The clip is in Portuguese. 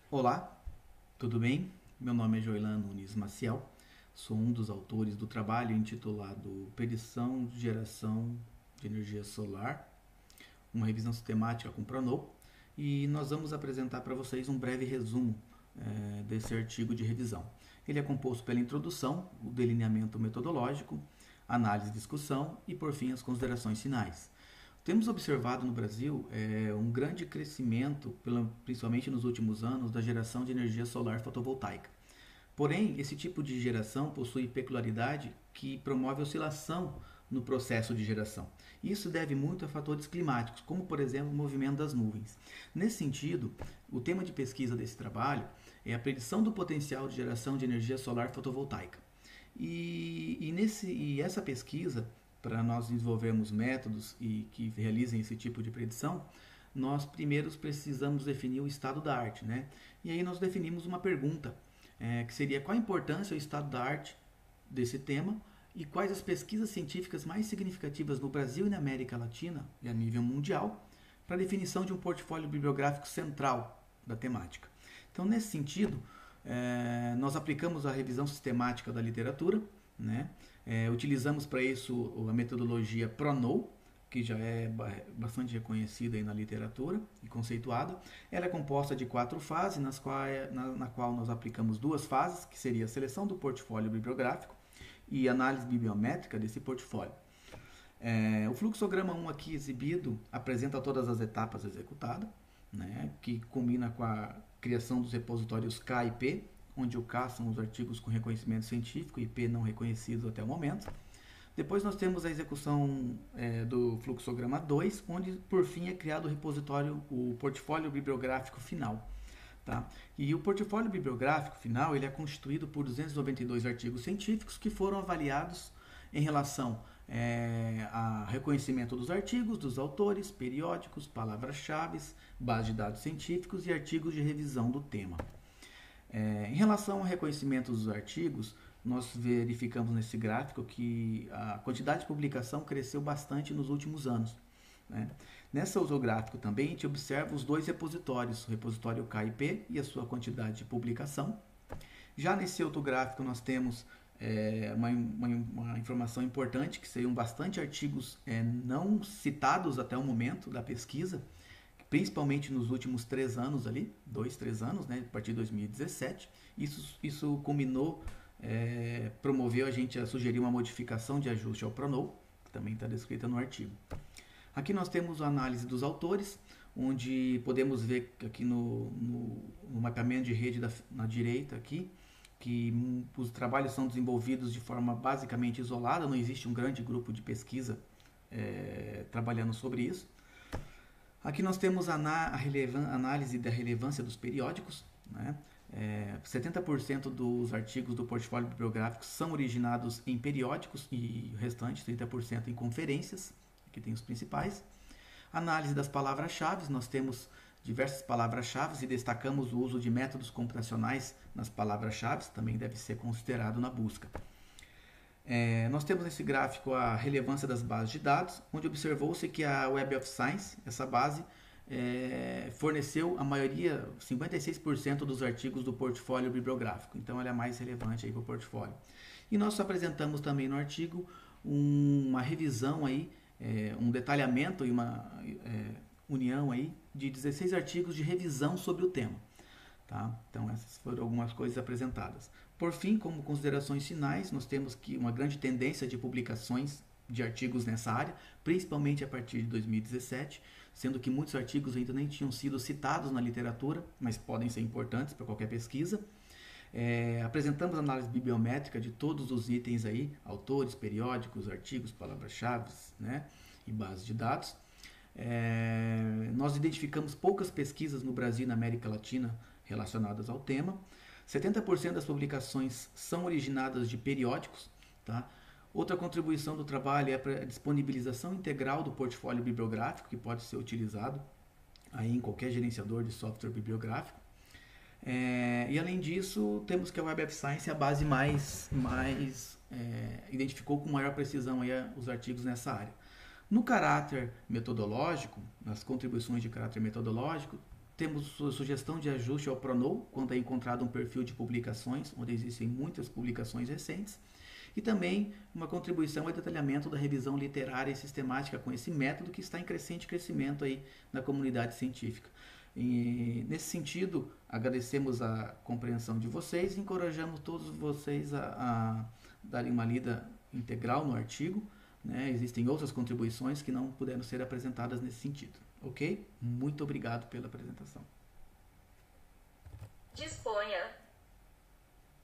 Olá, tudo bem? Meu nome é Joilan Nunes Maciel, sou um dos autores do trabalho intitulado Predição de Geração de Energia Solar, uma revisão sistemática com Pronou, e nós vamos apresentar para vocês um breve resumo desse artigo de revisão. Ele é composto pela introdução, o delineamento metodológico, análise e discussão e, por fim, as considerações finais. Temos observado no Brasil um grande crescimento, principalmente nos últimos anos, da geração de energia solar fotovoltaica. Porém, esse tipo de geração possui peculiaridade que promove oscilação no processo de geração. Isso deve muito a fatores climáticos, como por exemplo o movimento das nuvens. Nesse sentido, o tema de pesquisa desse trabalho é a predição do potencial de geração de energia solar fotovoltaica. E essa pesquisa, para nós desenvolvermos métodos que realizem esse tipo de predição, nós primeiros precisamos definir o estado da arte, né? E aí nós definimos uma pergunta, que seria qual a importância do estado da arte desse tema e quais as pesquisas científicas mais significativas no Brasil e na América Latina e a nível mundial para a definição de um portfólio bibliográfico central da temática. Então, nesse sentido, nós aplicamos a revisão sistemática da literatura, né? Utilizamos para isso a metodologia Pronou, que já é bastante reconhecida aí na literatura e conceituada. Ela é composta de 4 fases, na qual nós aplicamos 2 fases, que seria a seleção do portfólio bibliográfico e análise bibliométrica desse portfólio. O fluxograma 1 aqui exibido apresenta todas as etapas executadas, né, que combina com a criação dos repositórios K e P, onde o K são os artigos com reconhecimento científico e P não reconhecidos até o momento. Depois nós temos a execução do fluxograma 2, onde por fim é criado o repositório, o portfólio bibliográfico final. Tá? E o portfólio bibliográfico final ele é constituído por 292 artigos científicos que foram avaliados em relação a reconhecimento dos artigos, dos autores, periódicos, palavras-chave, base de dados científicos e artigos de revisão do tema. Em relação ao reconhecimento dos artigos, nós verificamos nesse gráfico que a quantidade de publicação cresceu bastante nos últimos anos, né? Nessa usográfico também a gente observa os 2 repositórios, o repositório KIP e a sua quantidade de publicação. Já nesse outro gráfico nós temos uma informação importante, que seriam bastante artigos não citados até o momento da pesquisa, principalmente nos últimos 3 anos ali, 2, 3 anos, né, a partir de 2017. Isso culminou, promoveu a gente a sugerir uma modificação de ajuste ao Pronou, que também está descrita no artigo. Aqui nós temos a análise dos autores, onde podemos ver aqui no mapeamento de rede na direita aqui, que os trabalhos são desenvolvidos de forma basicamente isolada, não existe um grande grupo de pesquisa trabalhando sobre isso. Aqui nós temos a análise da relevância dos periódicos, né? 70% dos artigos do portfólio bibliográfico são originados em periódicos e o restante, 30%, em conferências. Aqui tem os principais. Análise das palavras-chave, nós temos diversas palavras-chave e destacamos o uso de métodos computacionais nas palavras-chave, também deve ser considerado na busca. Nós temos nesse gráfico a relevância das bases de dados, onde observou-se que a Web of Science, essa base, forneceu a maioria, 56% dos artigos do portfólio bibliográfico, então ela é mais relevante para o portfólio. E nós apresentamos também no artigo uma revisão, aí, um detalhamento e uma união aí de 16 artigos de revisão sobre o tema. Tá? Então essas foram algumas coisas apresentadas. Por fim, como considerações finais, nós temos que uma grande tendência de publicações de artigos nessa área, principalmente a partir de 2017, sendo que muitos artigos ainda nem tinham sido citados na literatura, mas podem ser importantes para qualquer pesquisa. Apresentamos análise bibliométrica de todos os itens aí, autores, periódicos, artigos, palavras-chave, né, e bases de dados. Nós identificamos poucas pesquisas no Brasil e na América Latina relacionadas ao tema. 70% das publicações são originadas de periódicos. Tá? Outra contribuição do trabalho é para a disponibilização integral do portfólio bibliográfico, que pode ser utilizado aí em qualquer gerenciador de software bibliográfico. E além disso, temos que a Web of Science é a base identificou com maior precisão aí os artigos nessa área. No caráter metodológico, nas contribuições de caráter metodológico, temos sugestão de ajuste ao Pronou, quando é encontrado um perfil de publicações, onde existem muitas publicações recentes, e também uma contribuição ao detalhamento da revisão literária e sistemática com esse método que está em crescente crescimento aí na comunidade científica. E, nesse sentido, agradecemos a compreensão de vocês e encorajamos todos vocês a darem uma lida integral no artigo, né? Existem outras contribuições que não puderam ser apresentadas nesse sentido. Ok? Muito obrigado pela apresentação. Disponha.